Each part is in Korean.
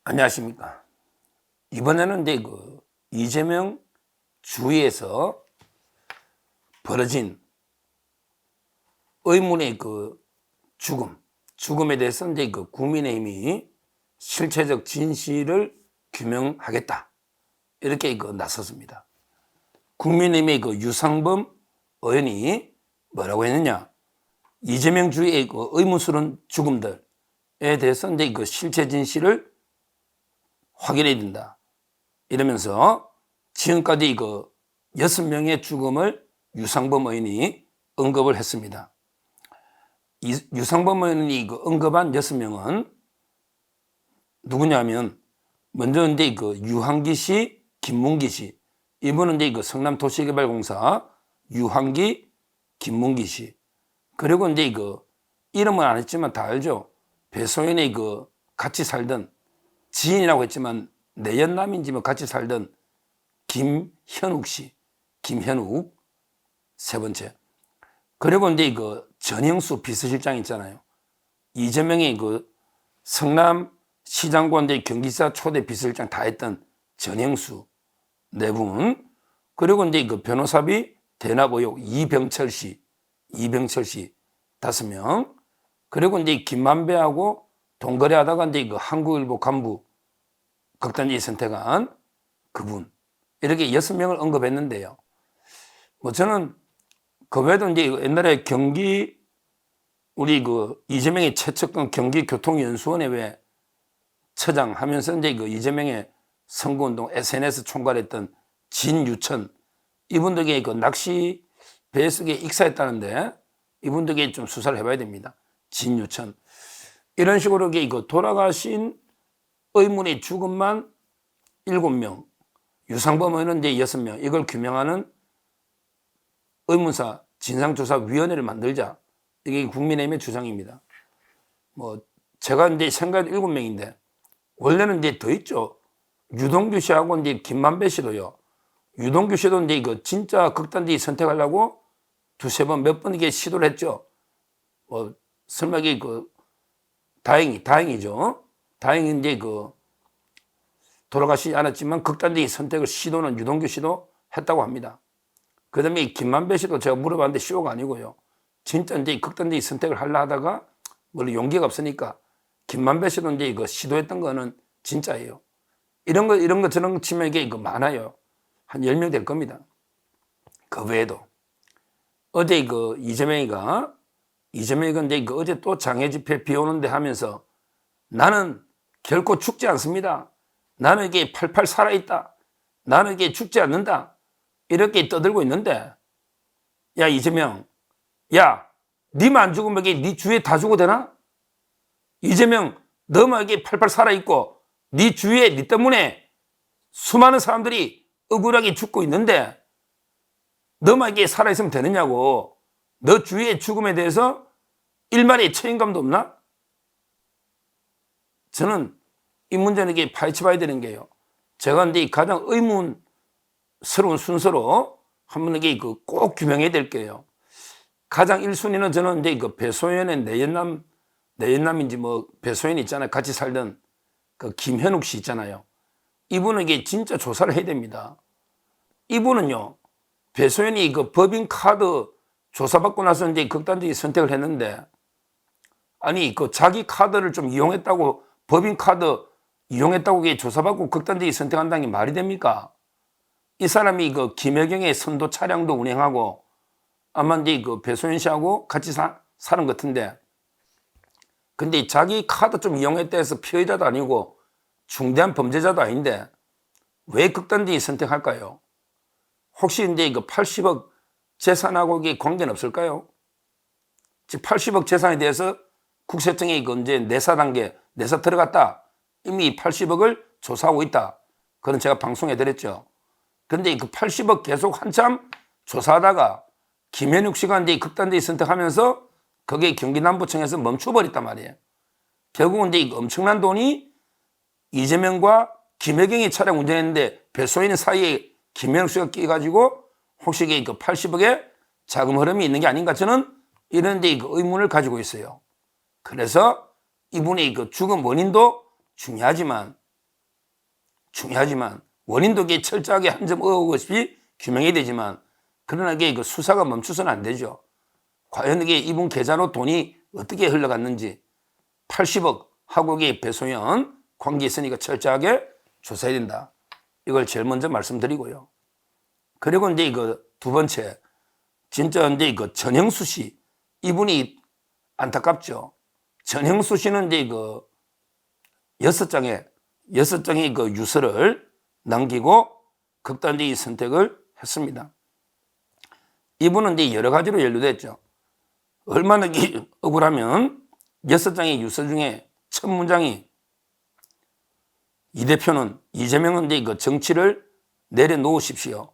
안녕하십니까. 이번에는 이제 이재명 주위에서 벌어진 의문의 죽음에 대해서 이제 국민의힘이 실체적 진실을 규명하겠다. 이렇게 나섰습니다. 국민의힘의 유상범 의원이 뭐라고 했느냐. 이재명 주위의 의문스러운 죽음들에 대해서 이제 실체 진실을 확인해야 된다. 이러면서 지금까지 6명의 죽음을 유상범 의원이 언급을 했습니다. 유상범 의원이 언급한 6명은 누구냐면, 먼저 이제 유한기 씨, 김문기 씨. 이분은 이제 성남도시개발공사 유한기, 김문기 씨. 그리고 이제 이름은 안 했지만 다 알죠. 배소연의 같이 살던 지인이라고 했지만 내연남인지 뭐 같이 살던 김현욱 씨, 김현욱 세 번째. 그리고 이제 전영수 비서실장 있잖아요. 이재명의 성남시장과 이제 경기지사 초대 비서실장 다 했던 전영수 네 분. 그리고 이제 변호사비 대납 의혹 이병철 씨 5명. 그리고 이제 김만배하고 동거래하다가 이제 한국일보 간부 극단적인 선택한 그분. 이렇게 6명을 언급했는데요. 뭐 저는 그 외에도 이제 옛날에 우리 이재명의 최측근 경기교통연수원에 왜 처장 하면서 이제 이재명의 선거운동 SNS 총괄했던 진유천. 이분들에게 낚시 배 속에 익사했다는데 이분들에게 좀 수사를 해봐야 됩니다. 진유천. 이런 식으로 돌아가신 의문의 죽음만 7명, 유상범 의원은 이제 6명, 이걸 규명하는 의문사 진상조사위원회를 만들자. 이게 국민의힘의 주장입니다. 뭐, 제가 이제 생각이 7명인데, 원래는 이제 더 있죠. 유동규 씨하고 이제 김만배 씨도요. 유동규 씨도 이제 진짜 극단적인 선택하려고 두세 번, 몇 번 이게 시도를 했죠. 뭐, 설마 이게 다행이죠. 다행히 이제 돌아가시지 않았지만 극단적인 선택을 시도는 유동규 씨도 했다고 합니다. 그 다음에 김만배 씨도 제가 물어봤는데 쇼가 아니고요. 진짜 이제 극단적인 선택을 하려 하다가 물론 용기가 없으니까 김만배 씨도 이제 시도했던 거는 진짜예요. 이런 거 저런 거 치면 이게 많아요. 한 10명 될 겁니다. 그 외에도 어제 이재명이가 이제 어제 또 장애 집회 비 오는데 하면서 나는 결코 죽지 않습니다. 나는 이게 팔팔 살아있다. 나는 이게 죽지 않는다. 이렇게 떠들고 있는데, 야, 이재명, 야, 니만 안 죽으면 이게 니 주위에 다 죽어도 되나? 이재명, 너만 이게 팔팔 살아있고, 니 주위에 니 때문에 수많은 사람들이 억울하게 죽고 있는데, 너만 이게 살아있으면 되느냐고. 너 주위의 죽음에 대해서 일말의 책임감도 없나? 저는 이 문제는 이게 파헤쳐봐야 되는 게요. 제가 이제 가장 의문스러운 순서로 한번 이게 꼭 규명해야 될 게요. 가장 1순위는 저는 이제 배소연의 내연남인지 뭐 배소연 있잖아요. 같이 살던 김현욱 씨 있잖아요. 이분은 이게 진짜 조사를 해야 됩니다. 이분은요, 배소연이 법인카드 조사받고 나서 이제 극단적인 선택을 했는데, 아니, 자기 카드를 좀 이용했다고, 법인카드 이용했다고 조사받고 극단적인 선택한다는 게 말이 됩니까? 이 사람이 김혜경의 선도 차량도 운행하고, 아마 이제 배소연 씨하고 같이 사는 것 같은데, 근데 자기 카드 좀 이용했다 해서 피해자도 아니고, 중대한 범죄자도 아닌데, 왜 극단적인 선택할까요? 혹시 이제 80억 재산하고 이게 관계는 없을까요? 즉 80억 재산에 대해서 국세청에 이제 내사 들어갔다. 이미 80억을 조사하고 있다. 그건 제가 방송에 드렸죠. 그런데 80억 계속 한참 조사하다가 김현욱 씨가 이제 극단적인 선택하면서 그게 경기남부청에서 멈춰버렸단 말이에요. 결국은 이제 엄청난 돈이 이재명과 김혜경이 차량 운전했는데 배소인 사이에 김현욱 씨가 끼가지고 혹시 이게 80억의 자금 흐름이 있는 게 아닌가, 저는 이런 데 의문을 가지고 있어요. 그래서 이분의 죽음 원인도 중요하지만 중요하지만 원인도 이게 철저하게 한 점 의혹 없이 규명해야 되지만 그러나 이게 그 수사가 멈춰서는 안 되죠. 과연 이게 이분 계좌로 돈이 어떻게 흘러갔는지 80억 하국의 배소연 관계 있으니까 철저하게 조사해야 된다. 이걸 제일 먼저 말씀드리고요. 그리고 이제 그 두 번째, 진짜 이제 그 전형수 씨 이분이 안타깝죠. 전형수 씨는 이제 그 6장의 그 유서를 남기고 극단적인 선택을 했습니다. 이분은 이제 여러 가지로 연루됐죠. 얼마나 억울하면 6장의 유서 중에 첫 문장이 이 대표는 이재명은 이제 그 정치를 내려놓으십시오.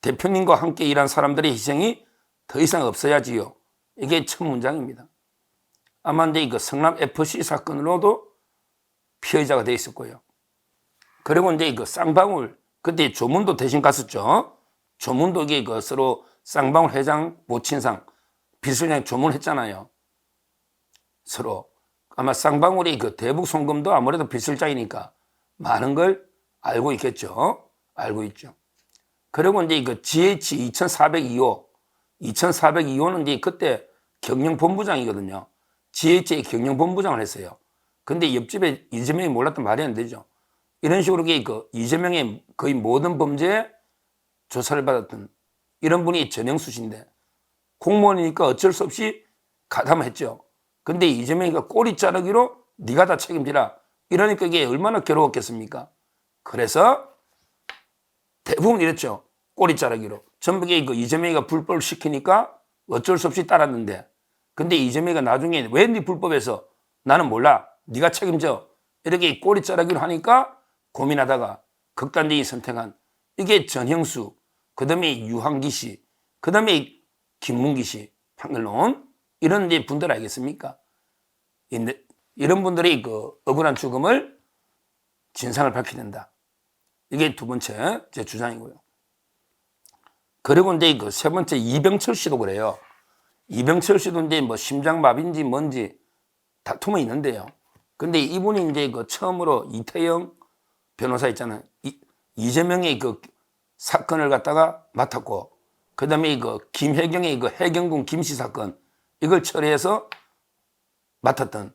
대표님과 함께 일한 사람들의 희생이 더 이상 없어야지요. 이게 첫 문장입니다. 아마 이제 그 성남 FC 사건으로도 피해자가 돼 있었고요. 그리고 이제 그 쌍방울 그때 조문도 대신 갔었죠. 조문도 이게 그 서로 쌍방울 회장 모친상 비서장 조문했잖아요. 서로 아마 쌍방울이 그 대북 송금도 아무래도 비서장이니까 많은 걸 알고 있겠죠. 알고 있죠. 그리고 이제 그 GH 2402호는 이제 그때 경영본부장이거든요. GH의 경영본부장을 했어요. 근데 옆집에 이재명이 몰랐던 말이 안 되죠. 이런 식으로 그 이재명의 거의 모든 범죄에 조사를 받았던 이런 분이 전형수 씨인데 공무원이니까 어쩔 수 없이 가담했죠. 근데 이재명이가 꼬리 자르기로 네가 다 책임지라. 이러니까 이게 얼마나 괴로웠겠습니까? 그래서 대부분 이랬죠. 꼬리 자르기로. 전부 그 이재명이가 불법을 시키니까 어쩔 수 없이 따랐는데 근데 이재명이가 나중에 왜 네 불법에서 나는 몰라. 네가 책임져. 이렇게 꼬리 자르기로 하니까 고민하다가 극단적인 선택한 이게 전형수, 그 다음에 유한기 씨, 그 다음에 김문기 씨, 판결론 이런 분들 알겠습니까? 이런 분들이 그 억울한 죽음을 진상을 밝혀야 된다. 이게 두 번째 제 주장이고요. 그리고 이제 그 세 번째 이병철 씨도 그래요. 이병철 씨도 이제 뭐 심장마비인지 뭔지 다툼은 있는데요. 근데 이분이 이제 그 처음으로 이태영 변호사 있잖아요. 이재명의 그 사건을 갖다가 맡았고, 그 다음에 그 김혜경의 그 해경군 김씨 사건, 이걸 처리해서 맡았던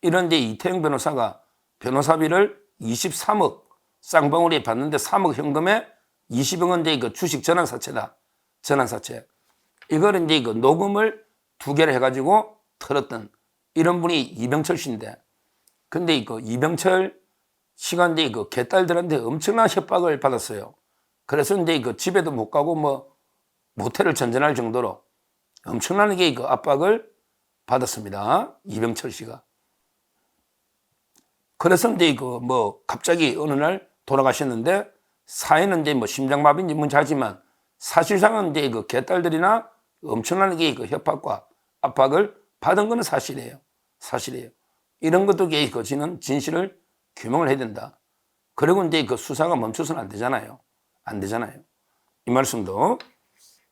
이런 이제 이태영 변호사가 변호사비를 23억 쌍방울이 받는데 3억 현금에 20억은 이제 그 주식 전환사채다. 전환사채. 이걸 이제 그 녹음을 2개를 해가지고 털었던 이런 분이 이병철 씨인데, 근데 그 이병철 씨가 이제 그 개딸들한테 엄청난 협박을 받았어요. 그래서 이제 그 집에도 못 가고 뭐 모텔을 전전할 정도로 엄청나게 그 압박을 받았습니다. 이병철 씨가. 그래서 이제 그 뭐 갑자기 어느 날 돌아가셨는데 사회는 이제 뭐 심장마비인지 뭔지 하지만 사실상은 이제 그 개딸들이나 엄청나게 그 협박과 압박을 받은 것은 사실이에요. 사실이에요. 이런 것도 거치는 진실을 규명을 해야 된다. 그리고 이제 그 수사가 멈춰서는 안 되잖아요. 안 되잖아요. 이 말씀도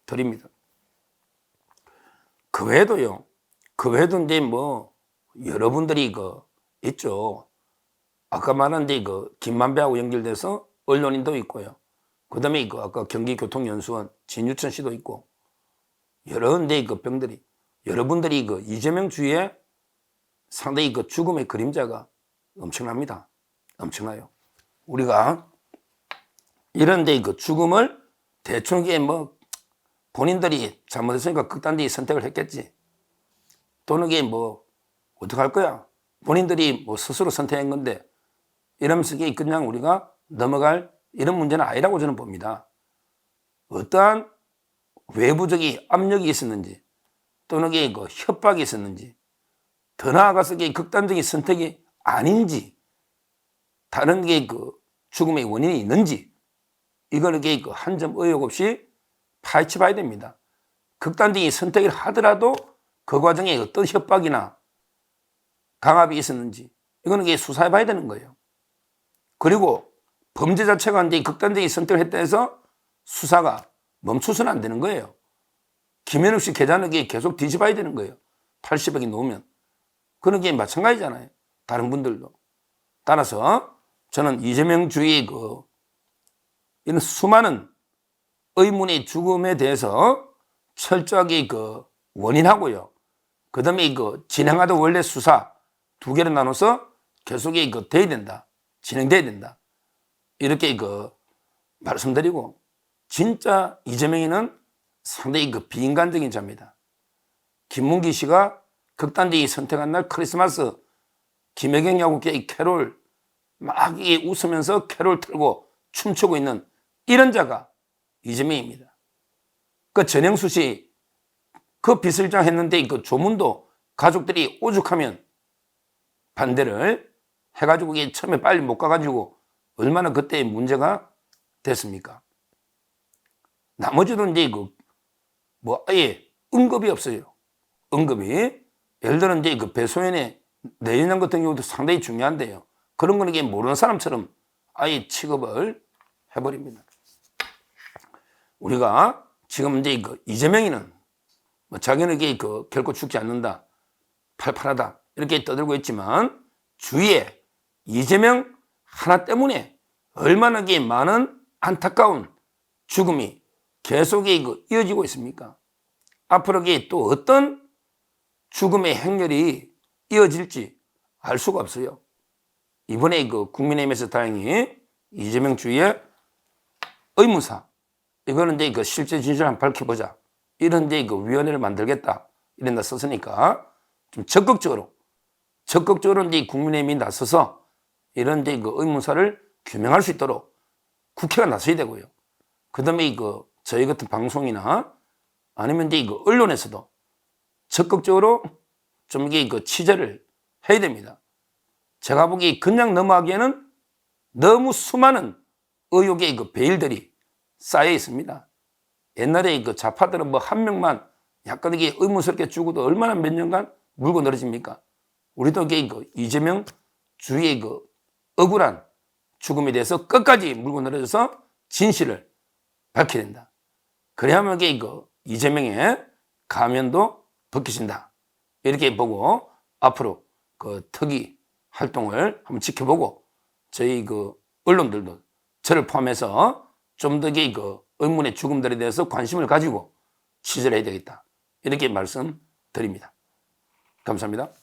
드립니다. 그 외에도요. 그 외에도 이제 뭐 여러분들이 그 있죠. 아까 말한 이제 그 김만배하고 연결돼서 언론인도 있고요. 그다음에 그 아까 경기교통연수원 진유천 씨도 있고 여러 이제 그 병들이 여러분들이 그 이재명 주위에 상당히 그 죽음의 그림자가 엄청납니다. 엄청나요. 우리가 이런 데 그 죽음을 대충 이게 뭐 본인들이 잘못했으니까 극단적인 선택을 했겠지. 또는 이게 뭐 어떡할 거야. 본인들이 뭐 스스로 선택한 건데 이러면서 이게 그냥 우리가 넘어갈 이런 문제는 아니라고 저는 봅니다. 어떠한 외부적인 압력이 있었는지 또는 이게 그 협박이 있었는지 더 나아가서 이게 극단적인 선택이 아닌지 다른 게 그 죽음의 원인이 있는지 이걸 이게 그 한 점 의혹 없이 파헤쳐 봐야 됩니다. 극단적인 선택을 하더라도 그 과정에 어떤 협박이나 강압이 있었는지 이거는 이게 수사해 봐야 되는 거예요. 그리고 범죄 자체가 이제 극단적인 선택을 했다 해서 수사가 멈춰서는 안 되는 거예요. 김현욱 씨 계좌는 계속 뒤집어야 되는 거예요. 80억이 넘으면. 그런 게 마찬가지잖아요. 다른 분들도. 따라서 저는 이재명 주의 이런 수많은 의문의 죽음에 대해서 철저하게 원인하고요. 그 다음에 진행하던 원래 수사 두 개로 나눠서 계속에 돼야 된다. 진행돼야 된다. 이렇게 말씀드리고, 진짜 이재명이는 상당히 비인간적인 자입니다. 김문기 씨가 극단적인 선택한 날 크리스마스 김혜경 야구계의 캐롤 막 웃으면서 캐롤 틀고 춤추고 있는 이런 자가 이재명입니다. 전영수 씨 비서실장 했는데 조문도 가족들이 오죽하면 반대를 해가지고 처음에 빨리 못 가가지고 얼마나 그때 문제가 됐습니까? 나머지도 이제 아예 언급이 없어요. 언급이. 예를 들어 이제 배소연의 내연양 같은 경우도 상당히 중요한데요. 그런 거는 모르는 사람처럼 아예 취급을 해버립니다. 우리가 지금 이제 이재명이는 자기는 결코 죽지 않는다, 팔팔하다 이렇게 떠들고 있지만 주위에 이재명 하나 때문에 얼마나 많은 안타까운 죽음이 계속 이어지고 있습니까? 앞으로 또 어떤 죽음의 행렬이 이어질지 알 수가 없어요. 이번에 국민의힘에서 다행히 이재명 주위에 의문사, 이거는 이제 실제 진실을 한번 밝혀보자, 이런 이제 위원회를 만들겠다 이런 데 썼으니까 좀 적극적으로 이제 국민의힘이 나서서 이런 이제 의문사를 규명할 수 있도록 국회가 나서야 되고요. 그 다음에 저희 같은 방송이나 아니면 이제 언론에서도 적극적으로 좀 이게 취재를 해야 됩니다. 제가 보기에 그냥 넘어가기에는 너무 수많은 의혹의 베일들이 쌓여 있습니다. 옛날에 좌파들은 한 명만 약간 이게 의문스럽게 죽어도 얼마나 몇 년간 물고 늘어집니까? 우리도 이게 이재명 주위의 억울한 죽음에 대해서 끝까지 물고 늘어져서 진실을 밝혀야 된다. 그래야만 이재명의 가면도 벗겨진다. 이렇게 보고 앞으로 특위 활동을 한번 지켜보고 저희 언론들도 저를 포함해서 좀 더 의문의 죽음들에 대해서 관심을 가지고 취재를 해야 되겠다. 이렇게 말씀드립니다. 감사합니다.